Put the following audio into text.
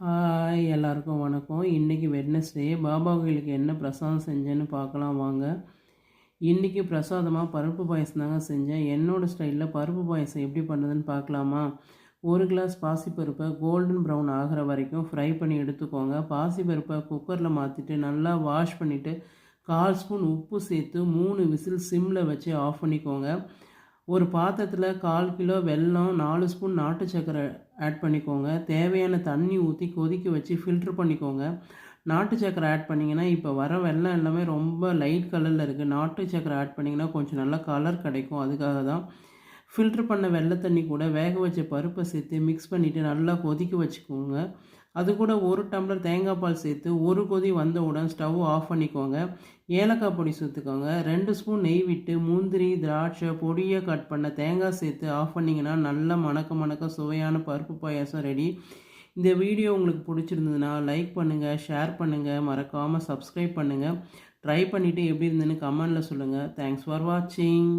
Hi எல்லாருக்கும் வணக்கம். இன்றைக்கி வெட்னஸ்டே. பாபா கோயிலுக்கு என்ன பிரசாதம் செஞ்சேன்னு பார்க்கலாம் வாங்க. இன்றைக்கி பிரசாதமாக பருப்பு பாயசம் தாங்க செஞ்சேன். என்னோடய ஸ்டைலில் பருப்பு பாயசம் எப்படி பண்ணுறதுன்னு பார்க்கலாமா? 1 கிளாஸ் பாசிப்பருப்பை கோல்டன் ப்ரௌன் ஆகிற வரைக்கும் ஃப்ரை பண்ணி எடுத்துக்கோங்க. பாசிப்பருப்பை குக்கரில் மாற்றிட்டு நல்லா வாஷ் பண்ணிவிட்டு 1/4 ஸ்பூன் உப்பு சேர்த்து 3 விசில் சிம்மில் வச்சு ஆஃப் பண்ணிக்கோங்க. ஒரு பாத்திரத்தில் 1/4 கிலோ வெல்லம், 4 ஸ்பூன் நாட்டு சர்க்கரை ஆட் பண்ணிக்கோங்க. தேவையான தண்ணி ஊற்றி கொதிக்க வச்சு ஃபில்ட்ரு பண்ணிக்கோங்க. நாட்டு சர்க்கரை ஆட் பண்ணிங்கன்னா இப்போ வர வெல்லம் எல்லாமே ரொம்ப லைட் கலரில் இருக்குது. நாட்டு சர்க்கரை ஆட் பண்ணிங்கன்னா கொஞ்சம் நல்லா கலர் கிடைக்கும். அதுக்காக தான் ஃபில்ட்ரு பண்ண வெள்ளை தண்ணி கூட வேக வச்ச பருப்பை சேர்த்து மிக்ஸ் பண்ணிவிட்டு நல்லா கொதிக்க வச்சுக்கோங்க. அது கூட 1 டம்ளர் தேங்காய் பால் சேர்த்து ஒரு கொதி வந்தவுடன் ஸ்டவ் ஆஃப் பண்ணிக்கோங்க. ஏலக்காய் பொடி சேர்த்துக்கோங்க. 2 ஸ்பூன் நெய் விட்டு முந்திரி, திராட்சை பொடியை கட் பண்ண தேங்காய் சேர்த்து ஆஃப் பண்ணிங்கன்னா நல்லா மணக்க சுவையான பருப்பு பாயாசம் ரெடி. இந்த வீடியோ உங்களுக்கு பிடிச்சிருந்ததுன்னா லைக் பண்ணுங்கள், ஷேர் பண்ணுங்கள், மறக்காமல் சப்ஸ்கிரைப் பண்ணுங்கள். ட்ரை பண்ணிவிட்டு எப்படி இருந்ததுன்னு கமெண்டில் சொல்லுங்கள். தேங்க்ஸ் ஃபார் வாட்சிங்.